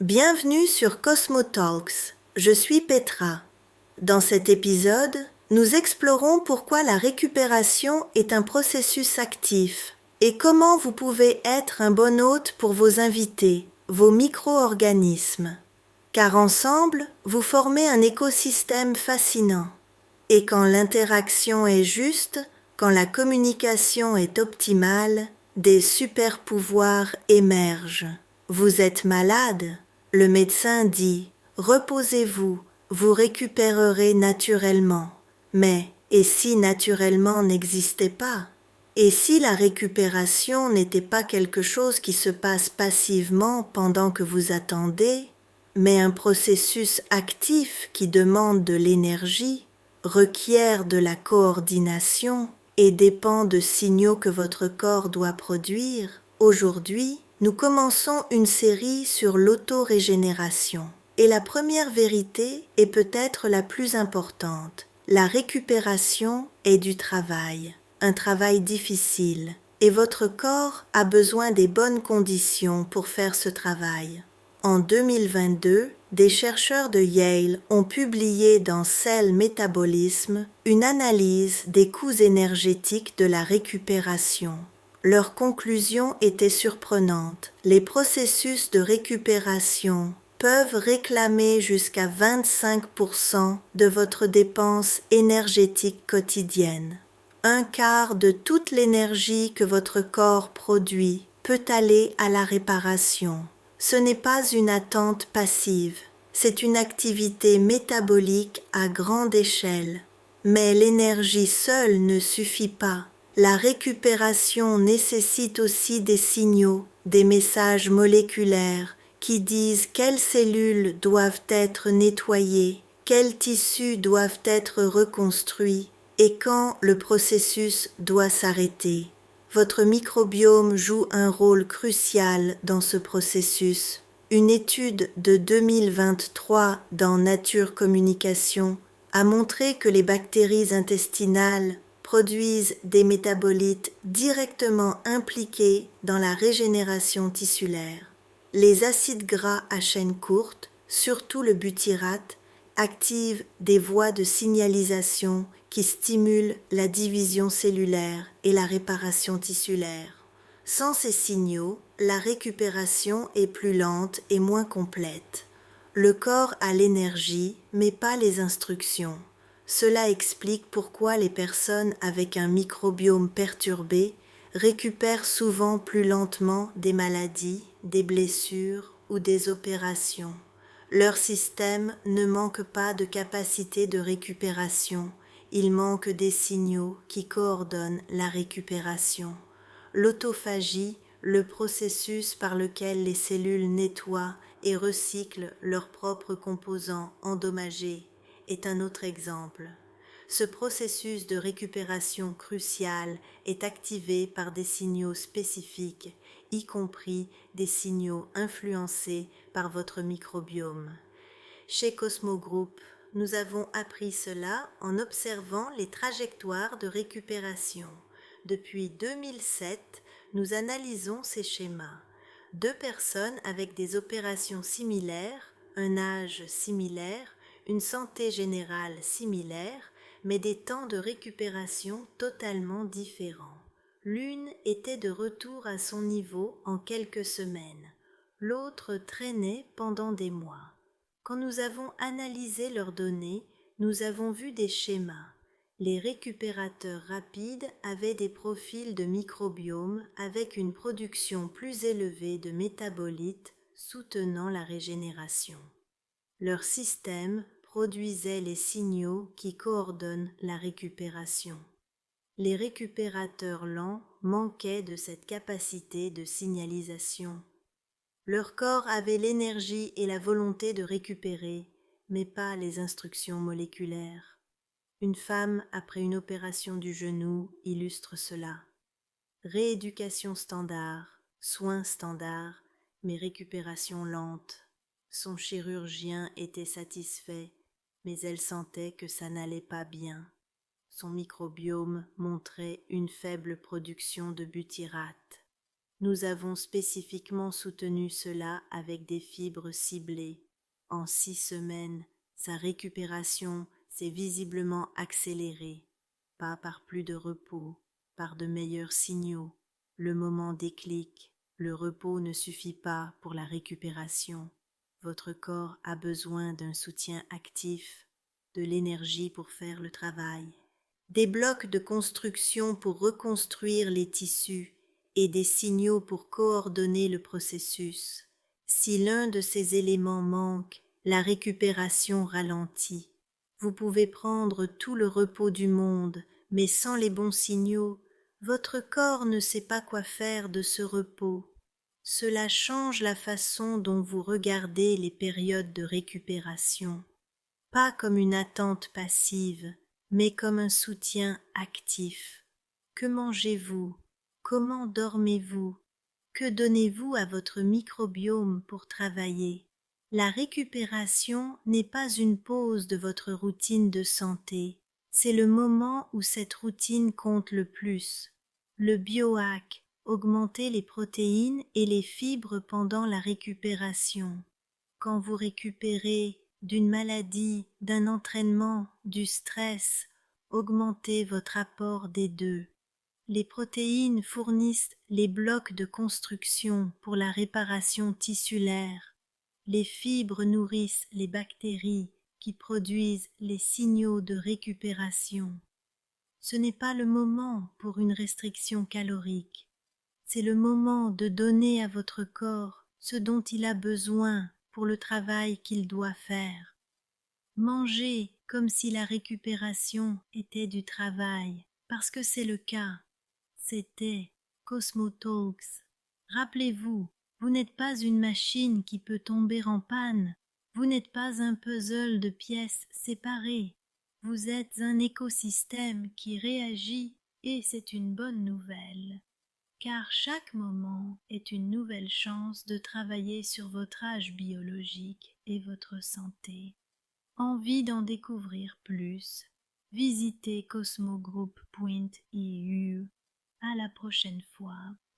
Bienvenue sur Cosmotalks, je suis Petra. Dans cet épisode, nous explorons pourquoi la récupération est un processus actif et comment vous pouvez être un bon hôte pour vos invités, vos micro-organismes. Car ensemble, vous formez un écosystème fascinant. Et quand l'interaction est juste, quand la communication est optimale, des super-pouvoirs émergent. Vous êtes malade? Le médecin dit « Reposez-vous, vous récupérerez naturellement ». Mais et si naturellement n'existait pas? Et si la récupération n'était pas quelque chose qui se passe passivement pendant que vous attendez, mais un processus actif qui demande de l'énergie, requiert de la coordination et dépend de signaux que votre corps doit produire, aujourd'hui, nous commençons une série sur l'autorégénération. Et la première vérité est peut-être la plus importante. La récupération est du travail, un travail difficile, et votre corps a besoin des bonnes conditions pour faire ce travail. En 2022, des chercheurs de Yale ont publié dans Cell Metabolism une analyse des coûts énergétiques de la récupération. Leur conclusion était surprenante. Les processus de récupération peuvent réclamer jusqu'à 25% de votre dépense énergétique quotidienne. Un quart de toute l'énergie que votre corps produit peut aller à la réparation. Ce n'est pas une attente passive, c'est une activité métabolique à grande échelle. Mais l'énergie seule ne suffit pas. La récupération nécessite aussi des signaux, des messages moléculaires qui disent quelles cellules doivent être nettoyées, quels tissus doivent être reconstruits et quand le processus doit s'arrêter. Votre microbiome joue un rôle crucial dans ce processus. Une étude de 2023 dans Nature Communication a montré que les bactéries intestinales produisent des métabolites directement impliqués dans la régénération tissulaire. Les acides gras à chaîne courte, surtout le butyrate, activent des voies de signalisation qui stimulent la division cellulaire et la réparation tissulaire. Sans ces signaux, la récupération est plus lente et moins complète. Le corps a l'énergie, mais pas les instructions. Cela explique pourquoi les personnes avec un microbiome perturbé récupèrent souvent plus lentement des maladies, des blessures ou des opérations. Leur système ne manque pas de capacité de récupération, il manque des signaux qui coordonnent la récupération. L'autophagie, le processus par lequel les cellules nettoient et recyclent leurs propres composants endommagés, est un autre exemple. Ce processus de récupération crucial est activé par des signaux spécifiques, y compris des signaux influencés par votre microbiome. Chez Cosmo Group, nous avons appris cela en observant les trajectoires de récupération. Depuis 2007, nous analysons ces schémas. Deux personnes avec des opérations similaires, un âge similaire, une santé générale similaire, mais des temps de récupération totalement différents. L'une était de retour à son niveau en quelques semaines, l'autre traînait pendant des mois. Quand nous avons analysé leurs données, nous avons vu des schémas. Les récupérateurs rapides avaient des profils de microbiome avec une production plus élevée de métabolites soutenant la régénération. Leur système produisait les signaux qui coordonnent la récupération. Les récupérateurs lents manquaient de cette capacité de signalisation. Leur corps avait l'énergie et la volonté de récupérer, mais pas les instructions moléculaires. Une femme après une opération du genou illustre cela. Rééducation standard, soins standards, mais récupération lente. Son chirurgien était satisfait, mais elle sentait que ça n'allait pas bien. Son microbiome montrait une faible production de butyrate. Nous avons spécifiquement soutenu cela avec des fibres ciblées. En 6 semaines, sa récupération s'est visiblement accélérée, pas par plus de repos, par de meilleurs signaux. Le moment déclic, le repos ne suffit pas pour la récupération. Votre corps a besoin d'un soutien actif, de l'énergie pour faire le travail. Des blocs de construction pour reconstruire les tissus et des signaux pour coordonner le processus. Si l'un de ces éléments manque, la récupération ralentit. Vous pouvez prendre tout le repos du monde, mais sans les bons signaux, votre corps ne sait pas quoi faire de ce repos. Cela change la façon dont vous regardez les périodes de récupération, pas comme une attente passive, mais comme un soutien actif. Que mangez-vous? Comment dormez-vous? Que donnez-vous à votre microbiome pour travailler? La récupération n'est pas une pause de votre routine de santé, c'est le moment où cette routine compte le plus. Le biohack, augmenter les protéines et les fibres pendant la récupération. Quand vous récupérez d'une maladie, d'un entraînement, du stress, augmentez votre apport des deux. Les protéines fournissent les blocs de construction pour la réparation tissulaire. Les fibres nourrissent les bactéries qui produisent les signaux de récupération. Ce n'est pas le moment pour une restriction calorique. C'est le moment de donner à votre corps ce dont il a besoin pour le travail qu'il doit faire. Mangez comme si la récupération était du travail, parce que c'est le cas. C'était Cosmotalks. Rappelez-vous, vous n'êtes pas une machine qui peut tomber en panne. Vous n'êtes pas un puzzle de pièces séparées. Vous êtes un écosystème qui réagit et c'est une bonne nouvelle. Car chaque moment est une nouvelle chance de travailler sur votre âge biologique et votre santé. Envie d'en découvrir plus? Visitez cosmogroup.eu. À la prochaine fois.